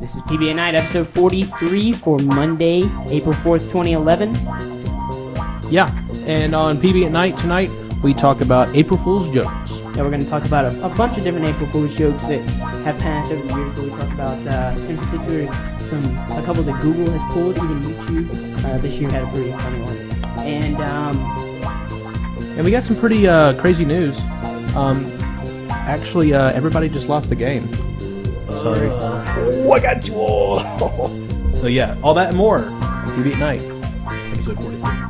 This is PB at Night, episode 43 for Monday, April 4th, 2011. Yeah, and on PB at Night tonight, we talk about April Fool's jokes. Yeah, we're going to talk about a bunch of different April Fool's jokes that have passed over the years. But we talk about, in particular, a couple that Google has pulled, even YouTube. This year had a pretty funny one. And we got some pretty crazy news. Actually, everybody just lost the game. Sorry. Oh, I got you all. So yeah, all that and more on PB at Night, episode 43. I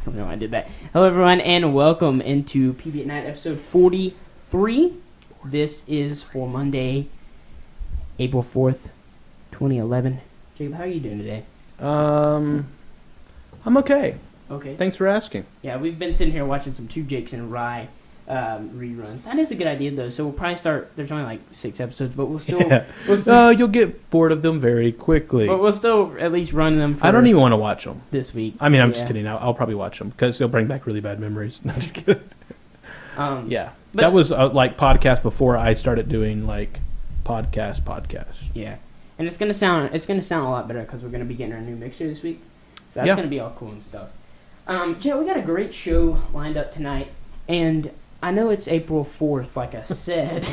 don't know why I did that. Hello, everyone, and welcome into PB at Night, episode 43. This is for Monday, April 4th, 2011. Jacob, how are you doing today? I'm okay. Okay. Thanks for asking. Yeah, we've been sitting here watching some Two Jakes and Rye reruns. That is a good idea, though. So we'll probably start. There's only like 6 episodes, but we'll still. Yeah. You'll get bored of them very quickly. But we'll still at least run them. I don't even want to watch them this week. I mean, I'm just kidding. I'll probably watch them because they'll bring back really bad memories. No, I'm just kidding. Yeah, that was like podcast before I started doing like podcast. Yeah, and it's gonna sound a lot better because we're gonna be getting our new mixer this week. So that's gonna be all cool and stuff. Yeah, we got a great show lined up tonight, and I know it's April 4th, like I said.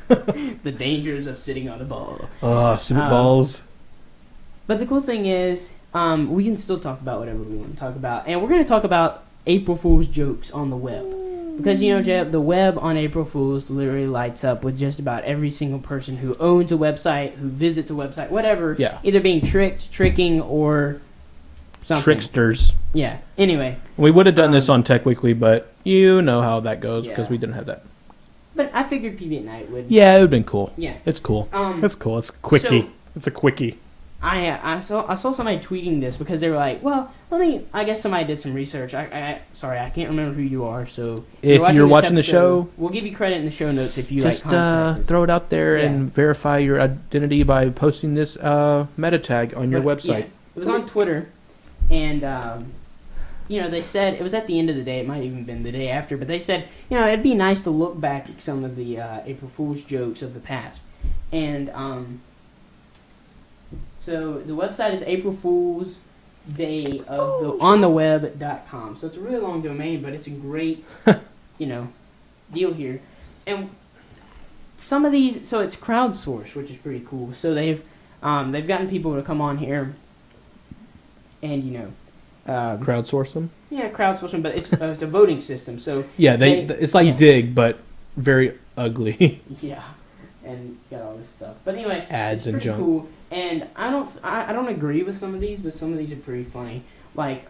The dangers of sitting on a ball. Oh, stupid balls. But the cool thing is, we can still talk about whatever we want to talk about, and we're gonna talk about April Fool's jokes on the web. Because, you know, Jeb, the web on April Fool's literally lights up with just about every single person who owns a website, who visits a website, whatever. Yeah. Either being tricking, or something. Tricksters. Yeah. Anyway. We would have done this on Tech Weekly, but you know how that goes because we didn't have that. But I figured PB at Night would. Yeah, it would have been cool. Yeah. It's cool. It's cool. It's a quickie. So, it's a quickie. I saw somebody tweeting this because they were like, well, I guess somebody did some research. Sorry, I can't remember who you are, so if you're watching the show, we'll give you credit in the show notes if you just throw it out there and verify your identity by posting this meta tag on your website. Yeah, it was on Twitter, and you know, they said it was at the end of the day. It might have even been the day after, but they said, you know, it'd be nice to look back at some of the April Fool's jokes of the past, and so the website is aprilfoolsdayoftheontheweb.com. So it's a really long domain, but it's a great, you know, deal here. And some of these, so it's crowdsourced, which is pretty cool. So they've gotten people to come on here and, you know, crowdsource them. Yeah, crowdsource them, but it's a voting system. So yeah, it's like Dig, but very ugly. Yeah, and got all this stuff. But anyway, ads and junk. Cool. And I don't agree with some of these, but some of these are pretty funny. Like,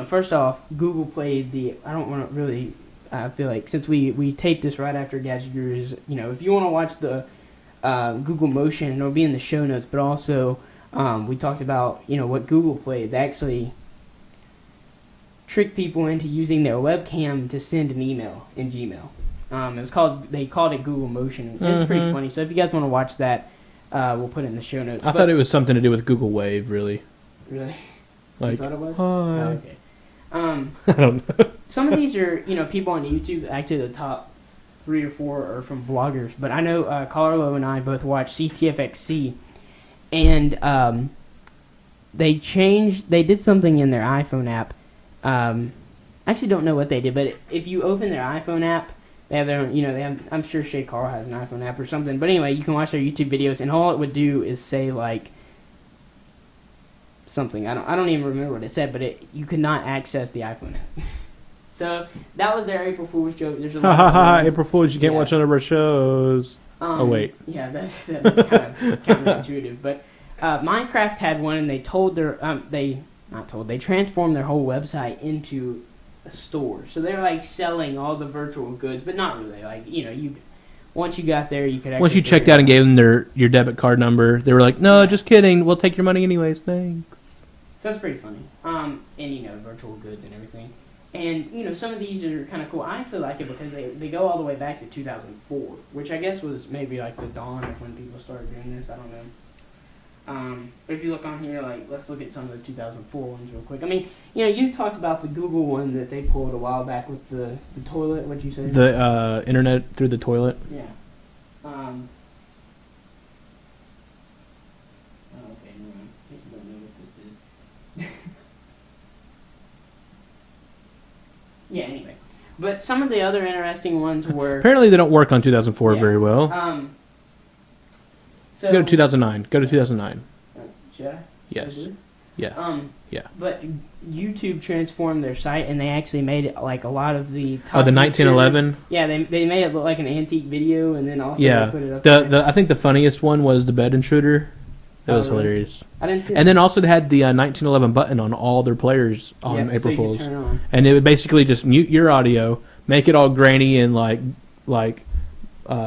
first off, Google played I don't want to really, I feel like, since we taped this right after Gazier's, you know, if you want to watch the Google Motion, it'll be in the show notes, but also, we talked about, you know, what Google played. They actually tricked people into using their webcam to send an email in Gmail. They called it Google Motion. It's pretty funny. So if you guys want to watch that, we'll put it in the show notes. I thought it was something to do with Google Wave, really. Really? Like, you thought it was? Hi. Oh, okay. I don't know. Some of these are, you know, people on YouTube. Actually, the top 3 or 4 are from vloggers. But I know Carlo and I both watch CTFXC, and they did something in their iPhone app. I actually don't know what they did, but if you open their iPhone app, they have their own, you know, I'm sure Shay Carl has an iPhone app or something. But anyway, you can watch their YouTube videos, and all it would do is say, like, something. I don't even remember what it said, but you could not access the iPhone app. So that was their April Fool's joke. There's a lot April Fool's, you can't watch none of our shows. Oh, wait. Yeah, that's kind of counterintuitive. But Minecraft had one, and they transformed their whole website into a store. So they're like selling all the virtual goods, but not really. Like, you know, once you got there, you could actually... Once you checked out and gave them your debit card number, they were like, no, just kidding. We'll take your money anyways. Thanks. So that's pretty funny. And, you know, virtual goods and everything. And, you know, some of these are kind of cool. I actually like it because they go all the way back to 2004, which I guess was maybe like the dawn of when people started doing this. I don't know. But if you look on here, like, let's look at some of the 2004 ones real quick. I mean, you know, you talked about the Google one that they pulled a while back with the toilet. What'd you say? The internet through the toilet. Yeah. Okay, no, I just don't know what this is. Yeah, anyway. But some of the other interesting ones were... Apparently they don't work on 2004 very well. So go to 2009. Go to 2009. Should I? Yes. Yeah. Yeah. But YouTube transformed their site, and they actually made it like a lot of the top... Oh, the 1911? Yeah, they made it look like an antique video, and then also they put it up there. I think the funniest one was the bed intruder. That was really? hilarious. I didn't see that. And then also they had the 1911 button on all their players on April Fools. Turn it on. And it would basically just mute your audio, make it all grainy and like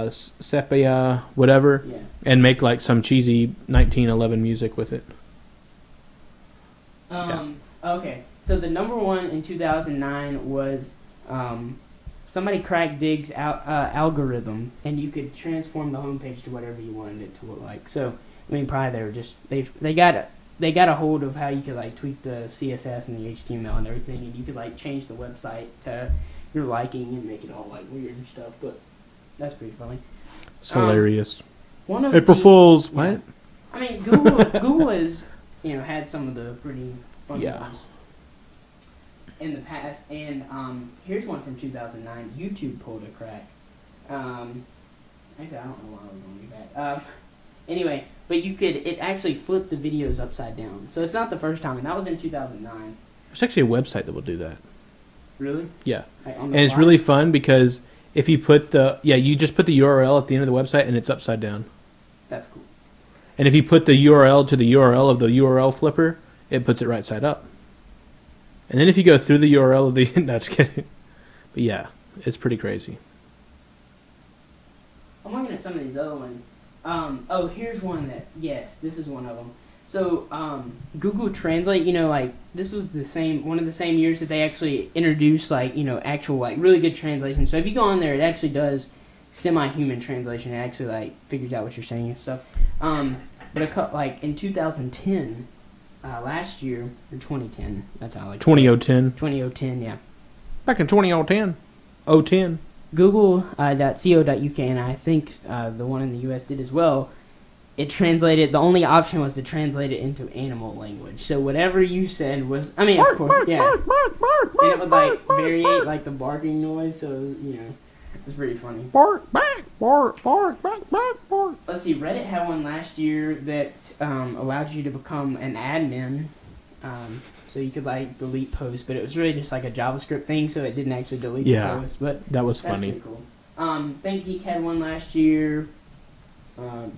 sepia, whatever, and make like some cheesy 1911 music with it. Okay, so the number one in 2009 was somebody cracked Dig's algorithm, and you could transform the homepage to whatever you wanted it to look like. So, I mean, probably they were just they got a hold of how you could like tweak the CSS and the HTML and everything, and you could like change the website to your liking and make it all like weird and stuff. But that's pretty funny. It's hilarious. One of April Fools. What? I mean, Google has had some of the pretty funny ones in the past, and here's one from 2009. YouTube pulled a crack. Actually, I don't know why I was going to do that. Anyway, but it actually flipped the videos upside down. So it's not the first time, and that was in 2009. There's actually a website that will do that. Really? Yeah. And it's really fun because if you put you just put the URL at the end of the website and it's upside down. That's cool. And if you put the URL to the URL of the URL flipper, it puts it right side up. And then if you go through the URL of the... No, just kidding. But yeah, it's pretty crazy. I'm looking at some of these other ones. Here's one that... Yes, this is one of them. So, Google Translate, like, this was one of the same years that they actually introduced, like, actual, like, really good translation. So if you go on there, it actually does semi-human translation. It actually, like, figures out what you're saying and stuff. But, like, in 2010... last year, or 2010, that's how I like 2010. 2010, yeah. Back in 2010. 010. Google.co.uk, and I think the one in the U.S. did as well, it translated, the only option was to translate it into animal language. So whatever you said was, I mean, of course, yeah. And it would, like, variate, like, the barking noise, so, it's pretty funny. Bark, back, bark, bark, back, bark. Let's see, Reddit had one last year that allowed you to become an admin, so you could like delete posts, but it was really just like a JavaScript thing, so it didn't actually delete the posts. But that was that's funny. Pretty cool. ThinkGeek had one last year.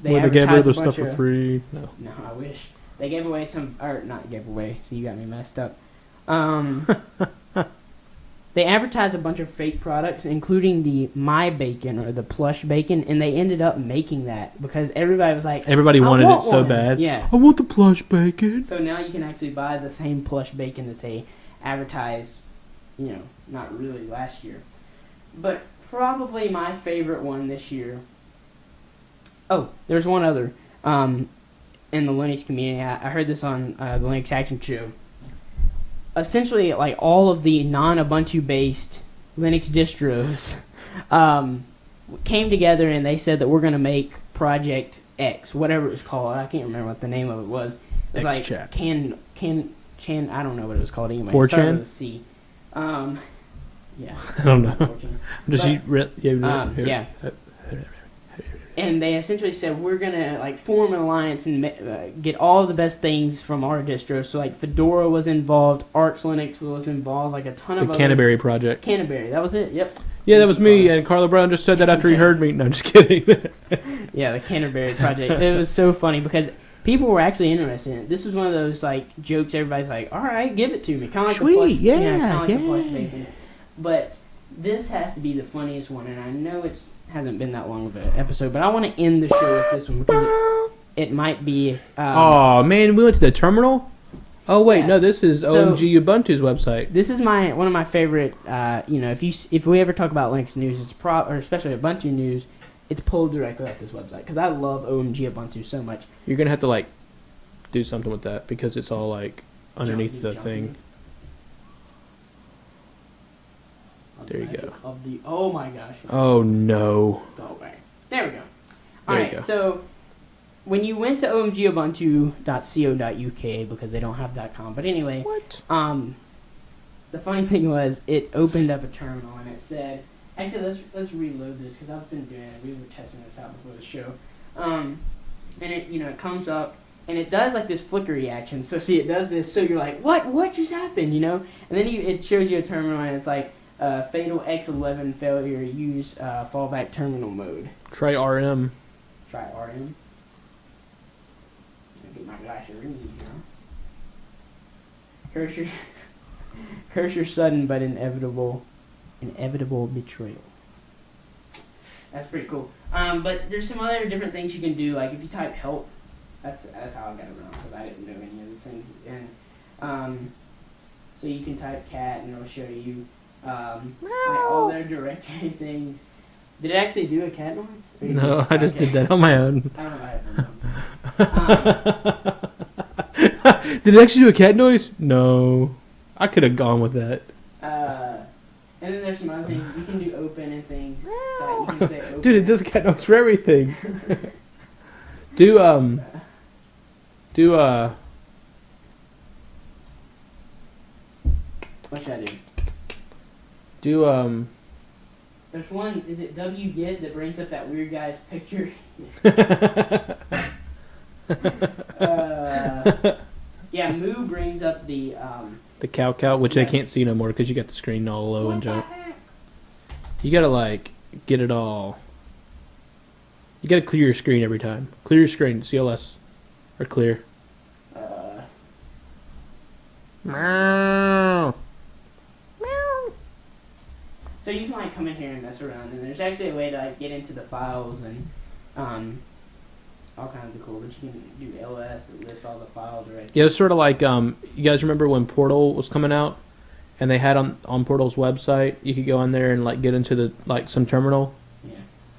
They gave away the stuff for free. No, I wish they gave away some, or not gave away. See, you got me messed up. They advertised a bunch of fake products, including the My Bacon or the plush bacon, and they ended up making that because everybody was like, everybody wanted it so bad. Yeah, I want the plush bacon. So now you can actually buy the same plush bacon that they advertised, not really last year. But probably my favorite one this year. Oh, there's one other in the Linux community. I heard this on the Linux Action Show. Essentially, like all of the non-Ubuntu based Linux distros came together and they said that we're going to make Project X, whatever it was called. I can't remember what the name of it was. It was like Chan. I don't know what it was called anyway. 4chan? It started with a C. Yeah. I don't know. Yeah. And they essentially said, we're going to like form an alliance and get all of the best things from our distro. So like Fedora was involved, Arch Linux was involved, like a ton of the Canterbury project. Canterbury, that was it, yep. Yeah, that was me, and Carlo Brown just said that after he heard me. No, I'm just kidding. Yeah, the Canterbury project. It was so funny because people were actually interested in it. This was one of those like jokes everybody's like, all right, give it to me. Kind of like Sweet, the plush bacon. But this has to be the funniest one, and I know it hasn't been that long of an episode, but I want to end the show with this one because it might be... oh, man, we went to the terminal? Oh, wait, no, this is OMG Ubuntu's website. This is one of my favorite, if we ever talk about Linux news, or especially Ubuntu news, it's pulled directly off this website, because I love OMG Ubuntu so much. You're going to have to, like, do something with that because it's all like underneath the thing. There you go. Oh my gosh. Oh no. Go away. There we go. Alright, so when you went to omgubuntu.co.uk, because they don't have .com, but anyway, the funny thing was it opened up a terminal and it said, actually let's reload this because I've been doing it. We were testing this out before the show. And it it comes up and it does like this flicker reaction. So see, it does this. So you're like, what just happened? And then it shows you a terminal and it's like fatal X11 failure. Use fallback terminal mode. Try RM. Try RM. Get my glasses here. Cursor sudden but inevitable betrayal. That's pretty cool. But there's some other different things you can do. Like if you type help, that's how I got around because I didn't know any of the things. And so you can type cat and it'll show you like all their directory things. Did it actually do a cat noise? No, I just did that on my own. I don't know. Did it actually do a cat noise? No. I could have gone with that. And then there's some other things. You can do open and things. You can say open. Dude, it does cat noise for everything. Do what should I do? Do There's one, is it wget that brings up that weird guy's picture? Yeah, moo brings up the cow, which they can't see no more because you got the screen all low and jump. You gotta like get it all. You gotta clear your screen every time. Clear your screen, CLS, or clear. Meow. So you can like come in here and mess around, and there's actually a way to like get into the files and all kinds of cool. But you can do ls that lists all the files right. Yeah, it's sort of like you guys remember when Portal was coming out, and they had on Portal's website you could go in there and like get into the like some terminal. Yeah.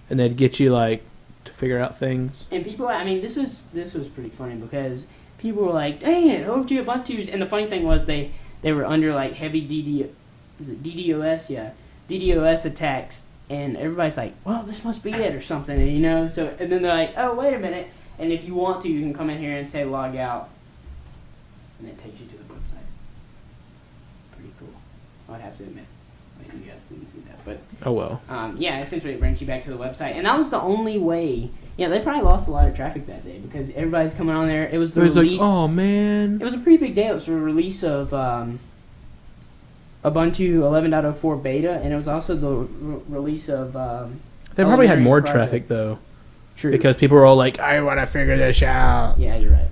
And they'd get you like to figure out things. And people, I mean, this was pretty funny because people were like, "Dang it, OG Ubuntu's," and the funny thing was they were under like heavy DDoS, yeah. DDoS attacks, and everybody's like, well, this must be it or something, and, so, and then they're like, oh, wait a minute, and if you want to, you can come in here and say log out, and it takes you to the website. Pretty cool. I'd have to admit, like, you guys didn't see that, but, oh well. Yeah, essentially it brings you back to the website, and that was the only way. Yeah, they probably lost a lot of traffic that day, because everybody's coming on there. It was the release. Like, oh, man. It was a pretty big day. It was the release of, Ubuntu 11.04 beta, and it was also the release of. They probably had more traffic though. True. Because people were all like, "I want to figure this out." Yeah, you're right.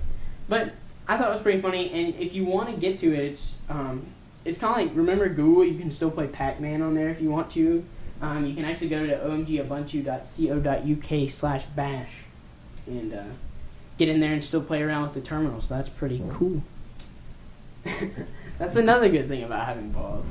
But I thought it was pretty funny, and if you want to get to it, it's kind of like, remember Google? You can still play Pac-Man on there if you want to. You can actually go to omgubuntu.co.uk/bash and get in there and still play around with the terminal. So that's pretty cool. That's another good thing about having balls.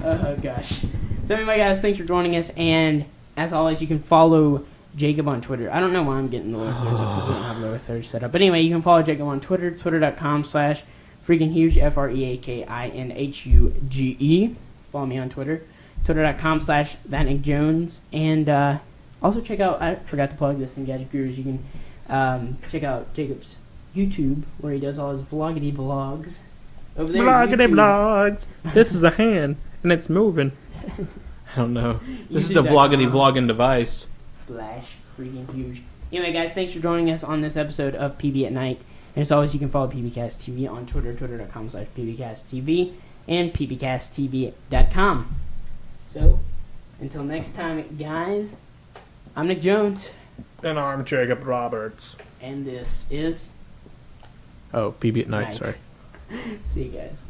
Oh gosh. So anyway, guys, thanks for joining us, and as always, you can follow Jacob on Twitter. I don't know why I'm getting the lower thirds up because we don't have lower thirds set up. But anyway, you can follow Jacob on Twitter, twitter.com/freakinghuge, FREAKINHUGE. Follow me on Twitter, twitter.com/thatnickjones, and also check out, I forgot to plug this in Gadget Gurus, you can check out Jacob's YouTube, where he does all his vloggity vlogs. Over there, vloggity vlogs! This is a hand, and it's moving. I don't know. This is the vloggity vlogging device. /freakinghuge. Anyway, guys, thanks for joining us on this episode of PB at Night. And as always, you can follow pbcasttv on Twitter, twitter.com/pbcasttv, and pbcasttv.com. So, until next time, guys, I'm Nick Jones. And I'm Jacob Roberts. And this is... Oh, PB at Night, sorry. See you guys.